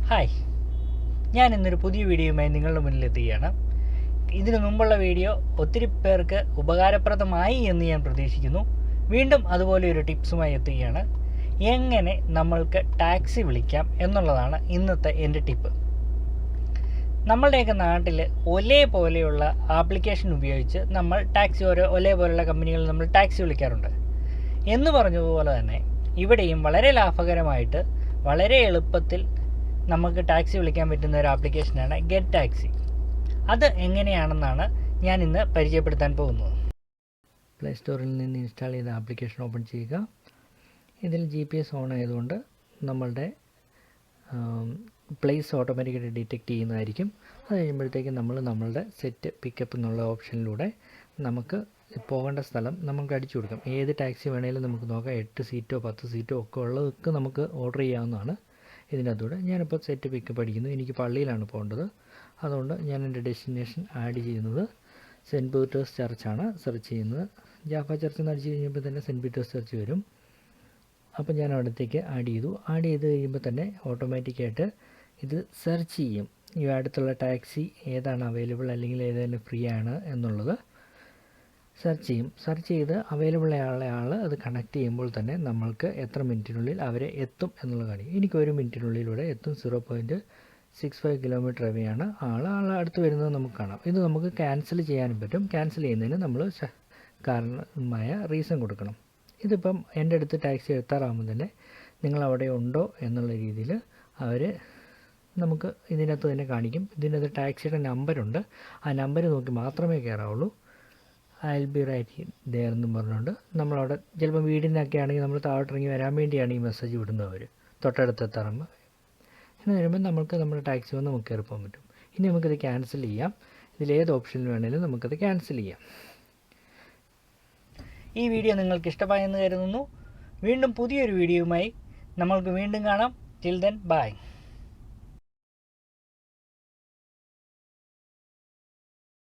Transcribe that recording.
Hi, ഞാൻ ഇന്നൊരു പുതിയ വീഡിയോയുമായി നിങ്ങളുടെ മുന്നിലെത്തുകയാണ്. ഇതിനു മുമ്പുള്ള വീഡിയോ ഒത്തിരി പേർക്ക് ഉപകാരപ്രദമായി എന്ന് ഞാൻ പ്രതീക്ഷിക്കുന്നു. വീണ്ടും അതുപോലെ ഒരു ടിപ്സുമായി എത്തുകയാണ്. എങ്ങനെ നമ്മൾക്ക് ടാക്സി വിളിക്കാം എന്നുള്ളതാണ് ഇന്നത്തെ എൻ്റെ ടിപ്പ്. നമ്മളുടെയൊക്കെ നാട്ടിൽ ഒലേ പോലെയുള്ള ആപ്ലിക്കേഷൻ ഉപയോഗിച്ച് നമ്മൾ ടാക്സി, ഒലേ പോലെയുള്ള കമ്പനികളിൽ നമ്മൾ ടാക്സി വിളിക്കാറുണ്ട്. എന്ന് പറഞ്ഞതുപോലെ തന്നെ ഇവിടെയും വളരെ ലാഭകരമായിട്ട് വളരെ എളുപ്പത്തിൽ നമുക്ക് ടാക്സി വിളിക്കാൻ പറ്റുന്ന ഒരു ആപ്ലിക്കേഷനാണ് ഗെറ്റ് ടാക്സി. അത് എങ്ങനെയാണെന്നാണ് ഞാൻ ഇന്ന് പരിചയപ്പെടുത്താൻ പോകുന്നത്. പ്ലേ സ്റ്റോറിൽ നിന്ന് ഇൻസ്റ്റാൾ ചെയ്ത ആപ്ലിക്കേഷൻ ഓപ്പൺ ചെയ്യുക. ഇതിൽ GPS ഓൺ ആയതുകൊണ്ട് നമ്മളുടെ പ്ലേസ് ഓട്ടോമാറ്റിക്കായിട്ട് ഡിറ്റക്റ്റ് ചെയ്യുന്നതായിരിക്കും. അത് കഴിയുമ്പോഴത്തേക്കും നമ്മളുടെ സെറ്റ് പിക്കപ്പ് എന്നുള്ള ഓപ്ഷനിലൂടെ നമുക്ക് പോകേണ്ട സ്ഥലം നമുക്ക് അടിച്ചു കൊടുക്കാം. ഏത് ടാക്സി വേണമെങ്കിലും നമുക്ക് നോക്കാം. 8 സീറ്റോ 10 സീറ്റോ ഒക്കെ ഉള്ളതൊക്കെ നമുക്ക് ഓർഡർ ചെയ്യാവുന്നതാണ്. ഇതിനകത്തൂടെ ഞാനിപ്പോൾ സെറ്റ് പിക്കപ്പ് അടിക്കുന്നു. എനിക്ക് പള്ളിയിലാണ് പോകേണ്ടത്. അതുകൊണ്ട് ഞാൻ എൻ്റെ ഡെസ്റ്റിനേഷൻ ആഡ് ചെയ്യുന്നത് സെൻറ്റ് പീറ്റേഴ്സ് ചർച്ചാണ് സെർച്ച് ചെയ്യുന്നത്. ജാഫ ചർച്ച് എന്ന് അടിച്ച് കഴിഞ്ഞപ്പോൾ തന്നെ സെൻറ്റ് പീറ്റേഴ്സ് ചർച്ച് വരും. അപ്പോൾ ഞാൻ അവിടത്തേക്ക് ആഡ് ചെയ്ത് കഴിയുമ്പോൾ തന്നെ ഓട്ടോമാറ്റിക്കായിട്ട് ഇത് സെർച്ച് ചെയ്യും. ഈ അടുത്തുള്ള ടാക്സി ഏതാണ് അവൈലബിൾ അല്ലെങ്കിൽ ഏതെങ്കിലും ഫ്രീ ആണ് എന്നുള്ളത് സെർച്ച് ചെയ്ത് അവൈലബിൾ ആൾ അത് കണക്ട് ചെയ്യുമ്പോൾ തന്നെ നമ്മൾക്ക് എത്ര മിനിറ്റിനുള്ളിൽ അവരെ എത്തും എന്നുള്ളത് കാണിക്കും. എനിക്ക് 1 മിനിറ്റിനുള്ളിലൂടെ എത്തും. 0.65 കിലോമീറ്റർ അവയാണ് ആൾ അടുത്ത് വരുന്നത് നമുക്ക് കാണാം. ഇത് നമുക്ക് ക്യാൻസൽ ചെയ്യാനും പറ്റും. ക്യാൻസൽ ചെയ്യുന്നതിന് നമ്മൾ കാരണമായ റീസൺ കൊടുക്കണം. ഇതിപ്പം എൻ്റെ അടുത്ത് ടാക്സി എത്താറാകുമ്പോൾ തന്നെ നിങ്ങൾ അവിടെ ഉണ്ടോ എന്നുള്ള രീതിയിൽ അവർ നമുക്ക് ഇതിനകത്ത് തന്നെ കാണിക്കും. ഇതിനകത്ത് ടാക്സിയുടെ നമ്പറുണ്ട്. ആ നമ്പർ നോക്കി മാത്രമേ കയറാവുള്ളൂ. I will be right there എന്നും പറഞ്ഞുകൊണ്ട് നമ്മളവിടെ ചിലപ്പോൾ വീടിനൊക്കെ ആണെങ്കിൽ നമ്മൾ താഴോട്ടിറങ്ങി വരാൻ വേണ്ടിയാണ് ഈ മെസ്സേജ് വിടുന്നവർ തൊട്ടടുത്ത് എത്താറുമ്പോൾ. എന്ന് വരുമ്പോൾ നമ്മുടെ ടാക്സി വന്ന് നമുക്ക് കയറി പോകാൻ പറ്റും. ഇനി നമുക്കിത് ക്യാൻസൽ ചെയ്യാം. ഇതിലേത് ഓപ്ഷനിൽ വേണമെങ്കിലും നമുക്കത് ക്യാൻസൽ ചെയ്യാം. ഈ വീഡിയോ നിങ്ങൾക്ക് ഇഷ്ടമായെന്ന് കരുതുന്നു. വീണ്ടും പുതിയൊരു വീഡിയോയുമായി നമ്മൾക്ക് വീണ്ടും കാണാം. Till then bye.